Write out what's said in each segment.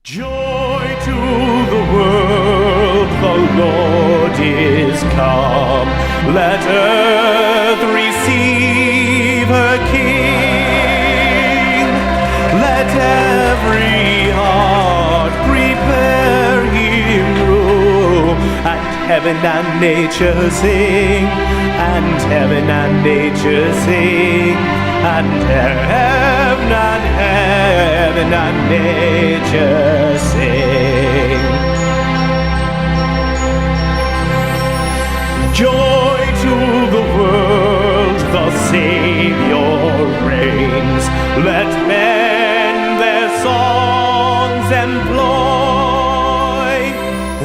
Joy to the world, the Lord is come. Let earth receive her King. Let every heart prepare him room. And heaven and nature sing. And heaven and nature sing. And heaven and nature sing. Joy to the world, the Savior reigns. Let men their songs employ,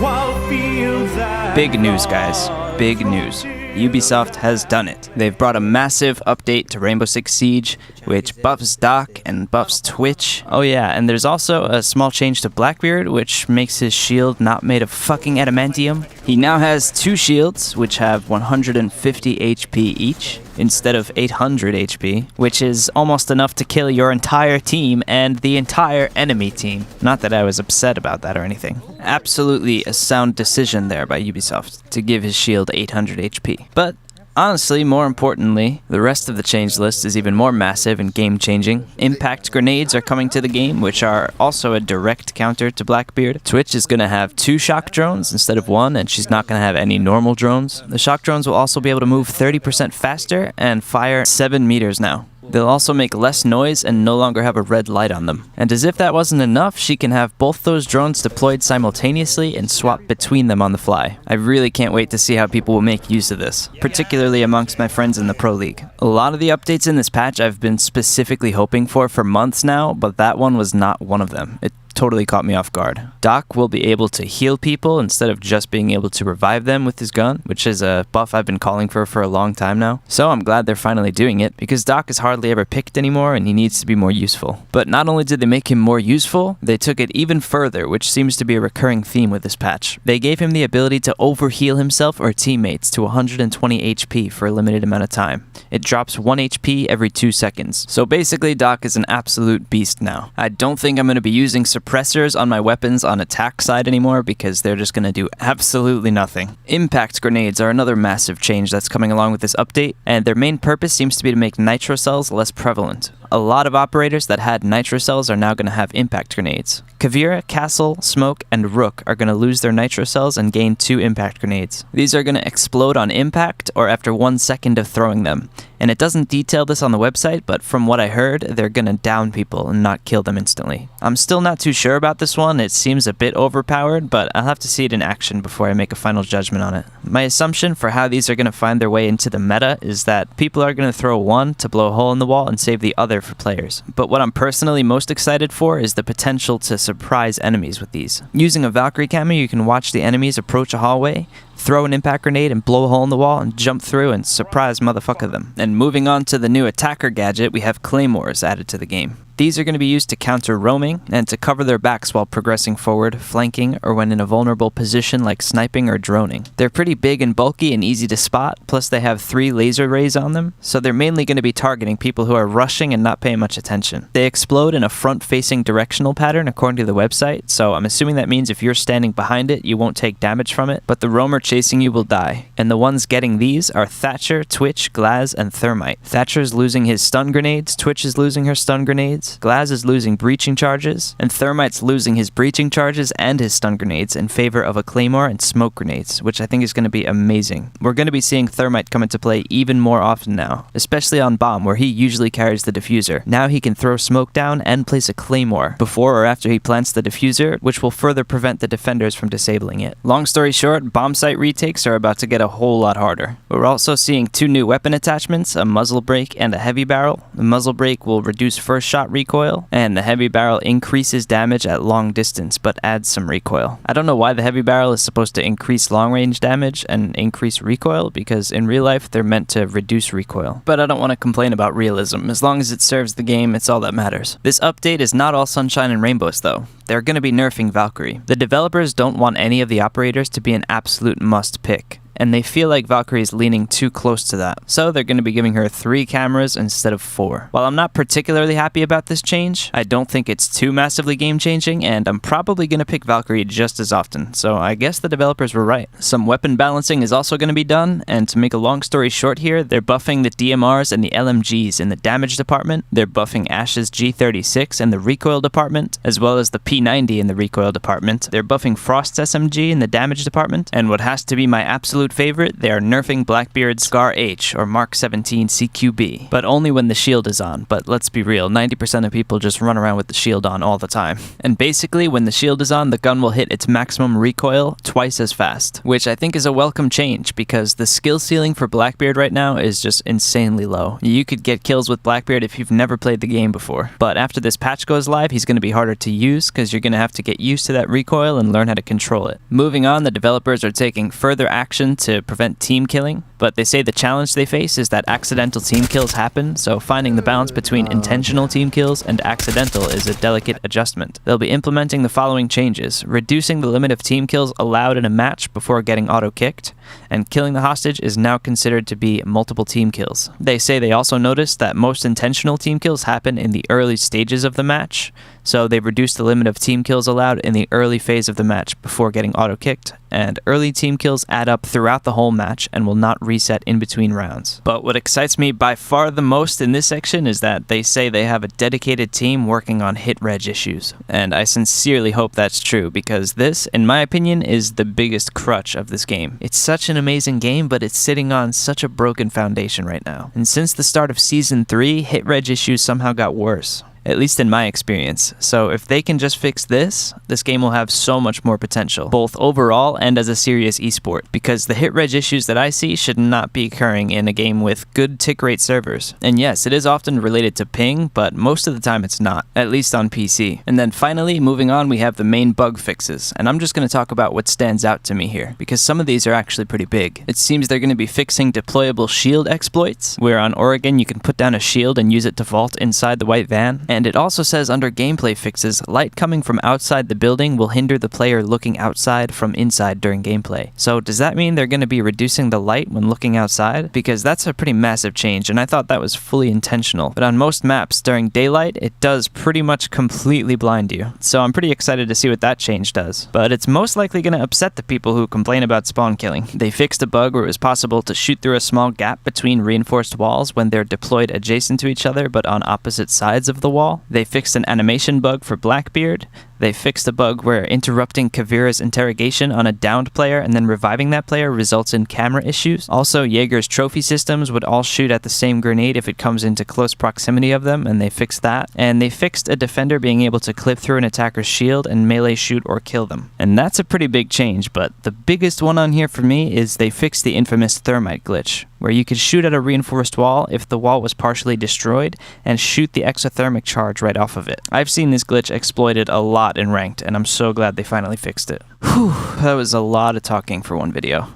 while fields and Big news, guys. Big news. Ubisoft has done it. They've brought a massive update to Rainbow Six Siege, which buffs Doc and buffs Twitch. Oh yeah, and there's also a small change to Blackbeard, which makes his shield not made of fucking adamantium. He now has 2 shields, which have 150 HP each, instead of 800 HP, which is almost enough to kill your entire team and the entire enemy team. Not that I was upset about that or anything. Absolutely a sound decision there by Ubisoft to give his shield 800 HP. But honestly, more importantly, the rest of the change list is even more massive and game-changing. Impact grenades are coming to the game, which are also a direct counter to Blackbeard. Twitch is going to have 2 shock drones instead of 1, and she's not going to have any normal drones. The shock drones will also be able to move 30% faster and fire 7 meters now. They'll also make less noise and no longer have a red light on them. And as if that wasn't enough, she can have both those drones deployed simultaneously and swap between them on the fly. I really can't wait to see how people will make use of this, particularly amongst my friends in the Pro League. A lot of the updates in this patch I've been specifically hoping for months now, but that one was not one of them. It totally caught me off guard. Doc will be able to heal people instead of just being able to revive them with his gun, which is a buff I've been calling for a long time now. So I'm glad they're finally doing it, because Doc is hardly ever picked anymore and he needs to be more useful. But not only did they make him more useful, they took it even further, which seems to be a recurring theme with this patch. They gave him the ability to overheal himself or teammates to 120 HP for a limited amount of time. It drops 1 HP every 2 seconds. So basically Doc is an absolute beast now. I don't think I'm going to be using suppressors on my weapons on attack side anymore, because they're just going to do absolutely nothing. Impact grenades are another massive change that's coming along with this update, and their main purpose seems to be to make nitro cells less prevalent. A lot of operators that had nitro cells are now going to have impact grenades. Kavira, Castle, Smoke, and Rook are going to lose their nitro cells and gain 2 impact grenades. These are going to explode on impact or after 1 second of throwing them. And it doesn't detail this on the website, but from what I heard, they're going to down people and not kill them instantly. I'm still not too sure about this one. It seems a bit overpowered, but I'll have to see it in action before I make a final judgment on it. My assumption for how these are going to find their way into the meta is that people are going to throw one to blow a hole in the wall and save the other for players. But what I'm personally most excited for is the potential to surprise enemies with these. Using a Valkyrie camo, you can watch the enemies approach a hallway, throw an impact grenade and blow a hole in the wall and jump through and surprise motherfucker them. And moving on to the new attacker gadget, we have claymores added to the game. These are going to be used to counter roaming and to cover their backs while progressing forward, flanking, or when in a vulnerable position like sniping or droning. They're pretty big and bulky and easy to spot, plus they have 3 laser rays on them, so they're mainly going to be targeting people who are rushing and not paying much attention. They explode in a front-facing directional pattern according to the website, so I'm assuming that means if you're standing behind it, you won't take damage from it, but the roamer chasing you will die. And the ones getting these are Thatcher, Twitch, Glaz, and Thermite. Thatcher's losing his stun grenades, Twitch is losing her stun grenades, Glaz is losing breaching charges, and Thermite's losing his breaching charges and his stun grenades in favor of a claymore and smoke grenades, which I think is going to be amazing. We're going to be seeing Thermite come into play even more often now, especially on bomb where he usually carries the diffuser. Now he can throw smoke down and place a claymore before or after he plants the diffuser, which will further prevent the defenders from disabling it. Long story short, bomb site retakes are about to get a whole lot harder. We're also seeing 2 new weapon attachments, a muzzle brake and a heavy barrel. The muzzle brake will reduce first shot recoil, and the heavy barrel increases damage at long distance but adds some recoil. I don't know why the heavy barrel is supposed to increase long range damage and increase recoil, because in real life they're meant to reduce recoil. But I don't want to complain about realism. As long as it serves the game, it's all that matters. This update is not all sunshine and rainbows though. They're going to be nerfing Valkyrie. The developers don't want any of the operators to be an absolute must pick. and they feel like Valkyrie is leaning too close to that. So they're going to be giving her 3 cameras instead of 4. While I'm not particularly happy about this change, I don't think it's too massively game-changing, and I'm probably going to pick Valkyrie just as often, so I guess the developers were right. Some weapon balancing is also going to be done, and to make a long story short here, they're buffing the DMRs and the LMGs in the damage department, they're buffing Ash's G36 in the recoil department, as well as the P90 in the recoil department, they're buffing Frost's SMG in the damage department, and what has to be my absolute favorite, they are nerfing Blackbeard's Scar H or Mark 17 CQB, but only when the shield is on. But let's be real, 90% of people just run around with the shield on all the time. And basically, when the shield is on, the gun will hit its maximum recoil twice as fast, which I think is a welcome change because the skill ceiling for Blackbeard right now is just insanely low. You could get kills with Blackbeard if you've never played the game before, but after this patch goes live, he's going to be harder to use because you're going to have to get used to that recoil and learn how to control it. Moving on, the developers are taking further action to prevent team killing, but they say the challenge they face is that accidental team kills happen, so finding the balance between intentional team kills and accidental is a delicate adjustment. They'll be implementing the following changes: reducing the limit of team kills allowed in a match before getting auto-kicked, and killing the hostage is now considered to be multiple team kills. They say they also noticed that most intentional team kills happen in the early stages of the match, so they've reduced the limit of team kills allowed in the early phase of the match before getting auto-kicked, and early team kills add up throughout the whole match and will not reset in between rounds. But what excites me by far the most in this section is that they say they have a dedicated team working on hit reg issues, and I sincerely hope that's true because this, in my opinion, is the biggest crutch of this game. It's such an amazing game, but it's sitting on such a broken foundation right now. And since the start of Season 3, hit reg issues somehow got worse, at least in my experience. So if they can just fix this game will have so much more potential, both overall and as a serious esport, because the hit reg issues that I see should not be occurring in a game with good tick rate servers. And yes, it is often related to ping, but most of the time it's not, at least on PC. And then finally, moving on, we have the main bug fixes, and I'm just going to talk about what stands out to me here, because some of these are actually pretty big. It seems they're going to be fixing deployable shield exploits, where on Oregon you can put down a shield and use it to vault inside the white van. And it also says under gameplay fixes, light coming from outside the building will hinder the player looking outside from inside during gameplay. So does that mean they're going to be reducing the light when looking outside? Because that's a pretty massive change, and I thought that was fully intentional. But on most maps, during daylight, it does pretty much completely blind you. So I'm pretty excited to see what that change does. But it's most likely going to upset the people who complain about spawn killing. They fixed a bug where it was possible to shoot through a small gap between reinforced walls when they're deployed adjacent to each other but on opposite sides of the wall. They fixed an animation bug for Blackbeard. They fixed a bug where interrupting Kavira's interrogation on a downed player and then reviving that player results in camera issues. Also, Jaeger's trophy systems would all shoot at the same grenade if it comes into close proximity of them, and they fixed that. And they fixed a defender being able to clip through an attacker's shield and melee shoot or kill them. And that's a pretty big change, but the biggest one on here for me is they fixed the infamous thermite glitch, where you could shoot at a reinforced wall if the wall was partially destroyed and shoot the exothermic charge right off of it. I've seen this glitch exploited a lot in ranked, and I'm so glad they finally fixed it. Whew, that was a lot of talking for one video.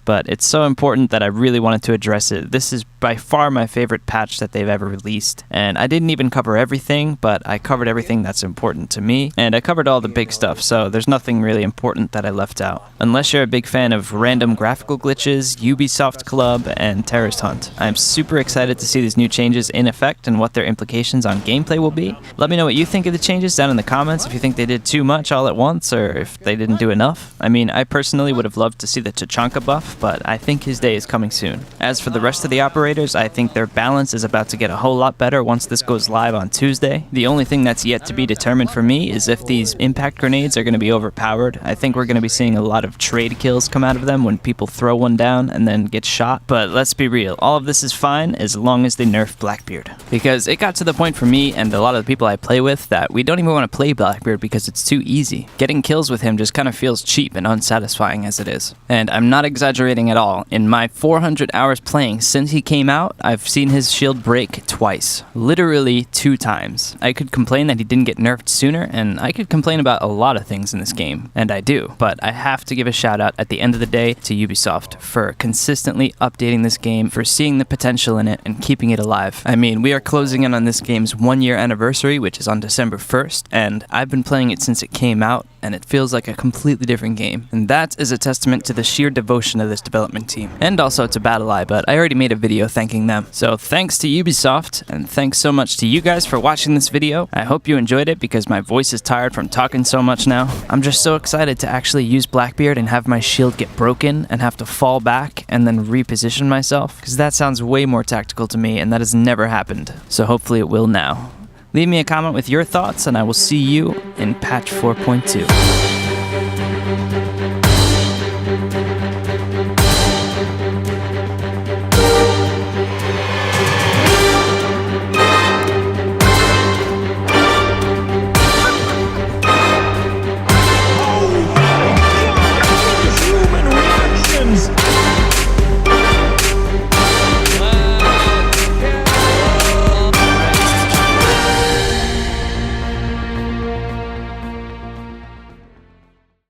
But it's so important that I really wanted to address it. This is by far my favorite patch that they've ever released. And I didn't even cover everything, but I covered everything that's important to me. And I covered all the big stuff, so there's nothing really important that I left out. Unless you're a big fan of random graphical glitches, Ubisoft Club, and Terrorist Hunt. I'm super excited to see these new changes in effect and what their implications on gameplay will be. Let me know what you think of the changes down in the comments, if you think they did too much all at once, or if they didn't do enough. I mean, I personally would have loved to see the Tachanka buff, but I think his day is coming soon. As for the rest of the operators, I think their balance is about to get a whole lot better once this goes live on Tuesday. The only thing that's yet to be determined for me is if these impact grenades are going to be overpowered. I think we're going to be seeing a lot of trade kills come out of them when people throw one down and then get shot. But let's be real, all of this is fine as long as they nerf Blackbeard. Because it got to the point for me and a lot of the people I play with that we don't even want to play Blackbeard because it's too easy. Getting kills with him just kind of feels cheap and unsatisfying as it is. And I'm not exaggerating at all. In my 400 hours playing since he came out, I've seen his shield break twice. Literally 2 times. I could complain that he didn't get nerfed sooner, and I could complain about a lot of things in this game, and I do. But I have to give a shout out at the end of the day to Ubisoft for consistently updating this game, for seeing the potential in it and keeping it alive. I mean, we are closing in on this game's 1-year anniversary, which is on December 1st, and I've been playing it since it came out, and it feels like a completely different game. And that is a testament to the sheer devotion of this development team. And also to BattlEye, but I already made a video thanking them. So thanks to Ubisoft, and thanks so much to you guys for watching this video. I hope you enjoyed it because my voice is tired from talking so much now. I'm just so excited to actually use Blackbeard and have my shield get broken and have to fall back and then reposition myself, because that sounds way more tactical to me and that has never happened. So hopefully it will now. Leave me a comment with your thoughts and I will see you in patch 4.2.